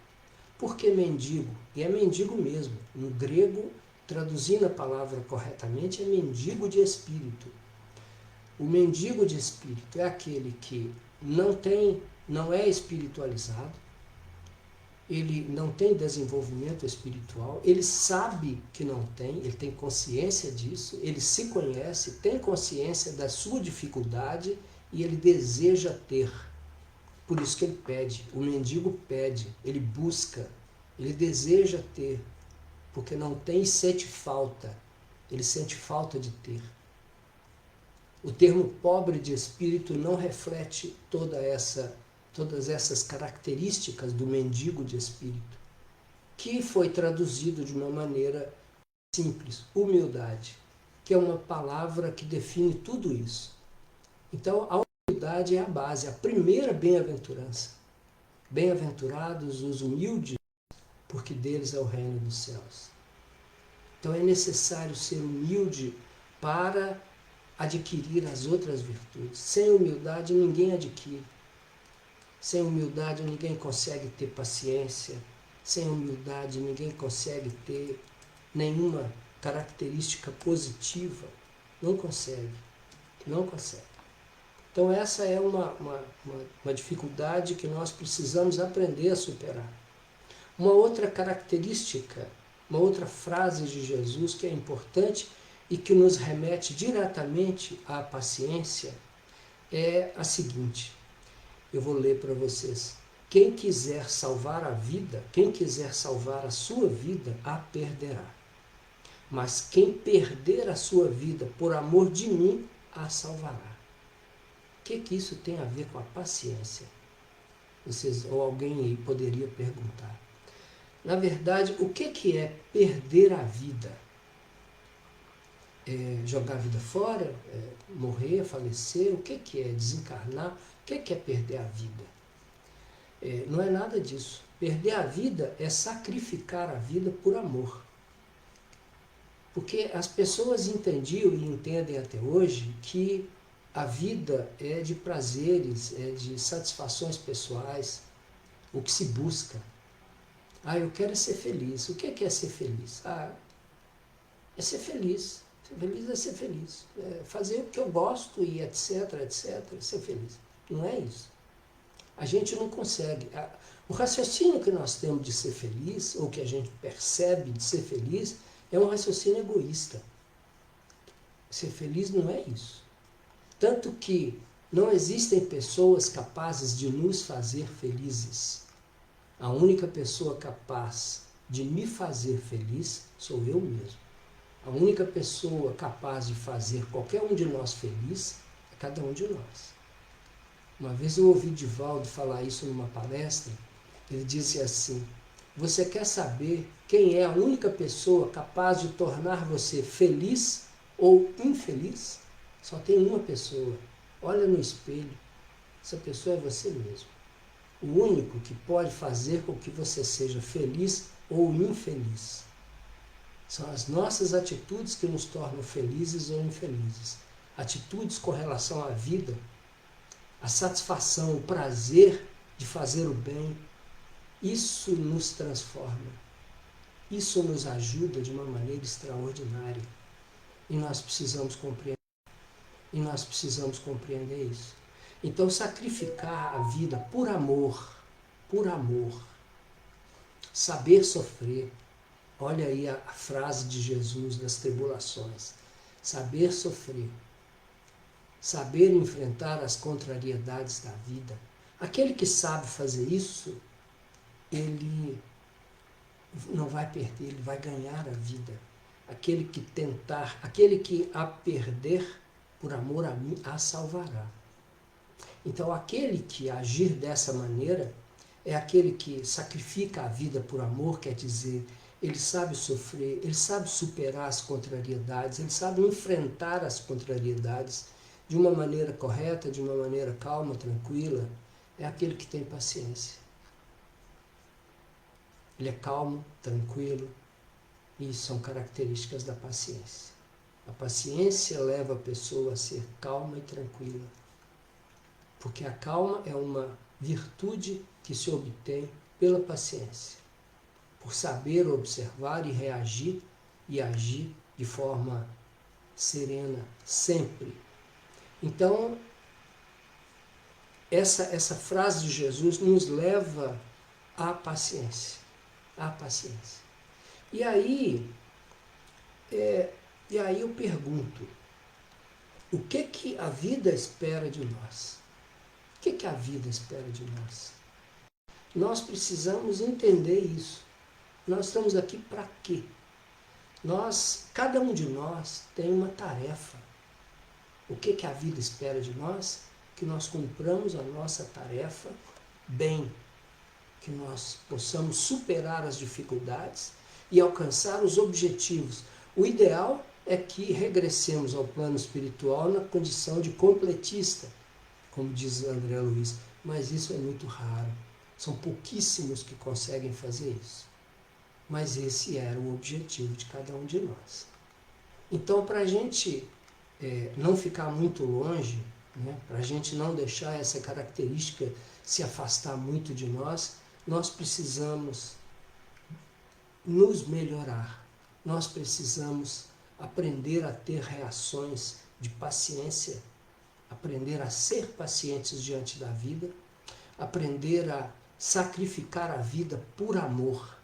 Por que mendigo? E é mendigo mesmo. No grego, traduzindo a palavra corretamente, é mendigo de espírito. O mendigo de espírito é aquele que não é espiritualizado, ele não tem desenvolvimento espiritual, ele sabe que não tem, ele tem consciência disso, ele se conhece, tem consciência da sua dificuldade e ele deseja ter. Por isso que ele pede, o mendigo pede, ele busca, ele deseja ter. porque não tem e sente falta. Ele sente falta de ter. O termo pobre de espírito não reflete todas essas características do mendigo de espírito, que foi traduzido de uma maneira simples, humildade, que é uma palavra que define tudo isso. Então, a humildade é a base, a primeira bem-aventurança. Bem-aventurados os humildes, porque deles é o reino dos céus. Então, é necessário ser humilde para adquirir as outras virtudes. Sem humildade, ninguém adquire. Sem humildade, ninguém consegue ter paciência. Sem humildade, ninguém consegue ter nenhuma característica positiva. Não consegue. Não consegue. Então essa é uma dificuldade que nós precisamos aprender a superar. Uma outra característica, uma outra frase de Jesus que é importante e que nos remete diretamente à paciência é a seguinte. Eu vou ler para vocês. Quem quiser salvar a vida, quem quiser salvar a sua vida, a perderá. Mas quem perder a sua vida por amor de mim, a salvará. O que isso tem a ver com a paciência? Vocês, ou alguém aí poderia perguntar. Na verdade, o que é perder a vida? É jogar a vida fora? É morrer, falecer? O que é desencarnar? O que é perder a vida? Não é nada disso. Perder a vida é sacrificar a vida por amor. Porque as pessoas entendiam e entendem até hoje que a vida é de prazeres, é de satisfações pessoais, o que se busca. Eu quero ser feliz. O que é ser feliz? É ser feliz. Ser feliz é ser feliz. É fazer o que eu gosto e etc, etc, ser feliz. Não é isso. A gente não consegue. O raciocínio que nós temos de ser feliz, ou que a gente percebe de ser feliz, é um raciocínio egoísta. Ser feliz não é isso. Tanto que não existem pessoas capazes de nos fazer felizes. A única pessoa capaz de me fazer feliz sou eu mesmo. A única pessoa capaz de fazer qualquer um de nós feliz é cada um de nós. Uma vez eu ouvi Divaldo falar isso numa palestra. Ele disse assim: você quer saber quem é a única pessoa capaz de tornar você feliz ou infeliz? Só tem uma pessoa. Olha no espelho. Essa pessoa é você mesmo. O único que pode fazer com que você seja feliz ou infeliz. São as nossas atitudes que nos tornam felizes ou infelizes. Atitudes com relação à vida, a satisfação, o prazer de fazer o bem. Isso nos transforma. Isso nos ajuda de uma maneira extraordinária. E nós precisamos compreender. E nós precisamos compreender isso. Então, sacrificar a vida por amor, saber sofrer. Olha aí a frase de Jesus das tribulações. Saber sofrer. Saber enfrentar as contrariedades da vida. Aquele que sabe fazer isso, ele não vai perder, ele vai ganhar a vida. Aquele que a perder, por amor a mim, a salvará. Então, aquele que agir dessa maneira é aquele que sacrifica a vida por amor, quer dizer, ele sabe sofrer, ele sabe superar as contrariedades, ele sabe enfrentar as contrariedades de uma maneira correta, de uma maneira calma, tranquila. É aquele que tem paciência. Ele é calmo, tranquilo, e são características da paciência. A paciência leva a pessoa a ser calma e tranquila. Porque a calma é uma virtude que se obtém pela paciência. Por saber observar e reagir e agir de forma serena, sempre. Então, essa frase de Jesus nos leva à paciência. À paciência. E aí eu pergunto, o que a vida espera de nós? O que a vida espera de nós? Nós precisamos entender isso. Nós estamos aqui para quê? Cada um de nós tem uma tarefa. O que a vida espera de nós? Que nós cumpramos a nossa tarefa bem, que nós possamos superar as dificuldades e alcançar os objetivos. O ideal é que regressemos ao plano espiritual na condição de completista, como diz André Luiz, mas isso é muito raro. São pouquíssimos que conseguem fazer isso. Mas esse era o objetivo de cada um de nós. Então, para a gente não ficar muito longe, né, para a gente não deixar essa característica se afastar muito de nós, nós precisamos nos melhorar. Nós precisamos aprender a ter reações de paciência, aprender a ser pacientes diante da vida, aprender a sacrificar a vida por amor,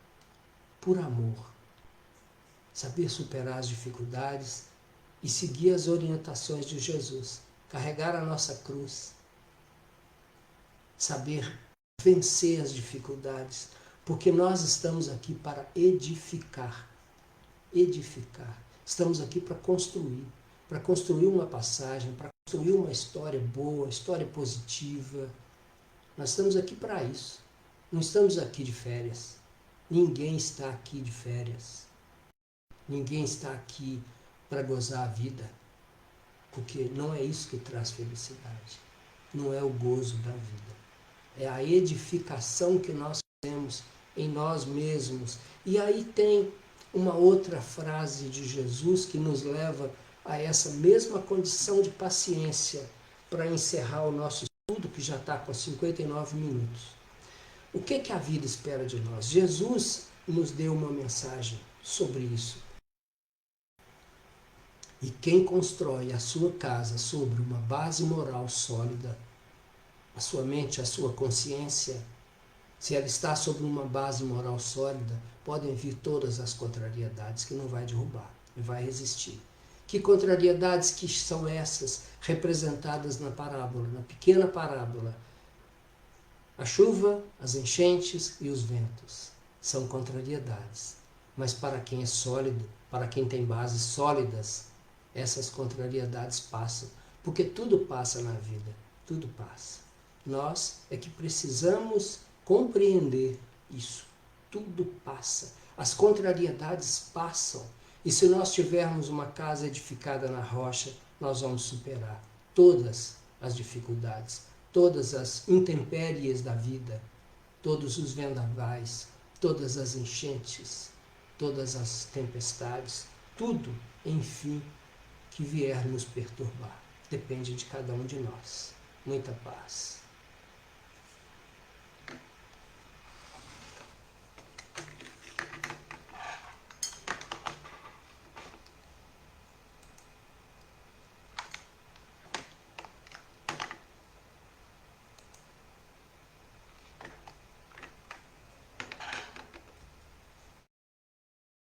saber superar as dificuldades e seguir as orientações de Jesus, carregar a nossa cruz, saber vencer as dificuldades, porque nós estamos aqui para edificar. Estamos aqui para construir uma passagem, para construir uma história boa, história positiva. Nós estamos aqui para isso. Não estamos aqui de férias. Ninguém está aqui de férias. Ninguém está aqui para gozar a vida, porque não é isso que traz felicidade. Não é o gozo da vida. É a edificação que nós temos em nós mesmos. E aí tem uma outra frase de Jesus que nos leva a essa mesma condição de paciência para encerrar o nosso estudo, que já está com 59 minutos. O que a vida espera de nós? Jesus nos deu uma mensagem sobre isso. E quem constrói a sua casa sobre uma base moral sólida, a sua mente, a sua consciência, se ela está sobre uma base moral sólida, podem vir todas as contrariedades que não vai derrubar e vai resistir. Que contrariedades que são essas representadas na parábola, na pequena parábola? A chuva, as enchentes e os ventos são contrariedades. Mas para quem é sólido, para quem tem bases sólidas, essas contrariedades passam. Porque tudo passa na vida, tudo passa. Nós é que precisamos compreender isso. Tudo passa. As contrariedades passam. E se nós tivermos uma casa edificada na rocha, nós vamos superar todas as dificuldades, todas as intempéries da vida, todos os vendavais, todas as enchentes, todas as tempestades, tudo, enfim, que vier nos perturbar. Depende de cada um de nós. Muita paz.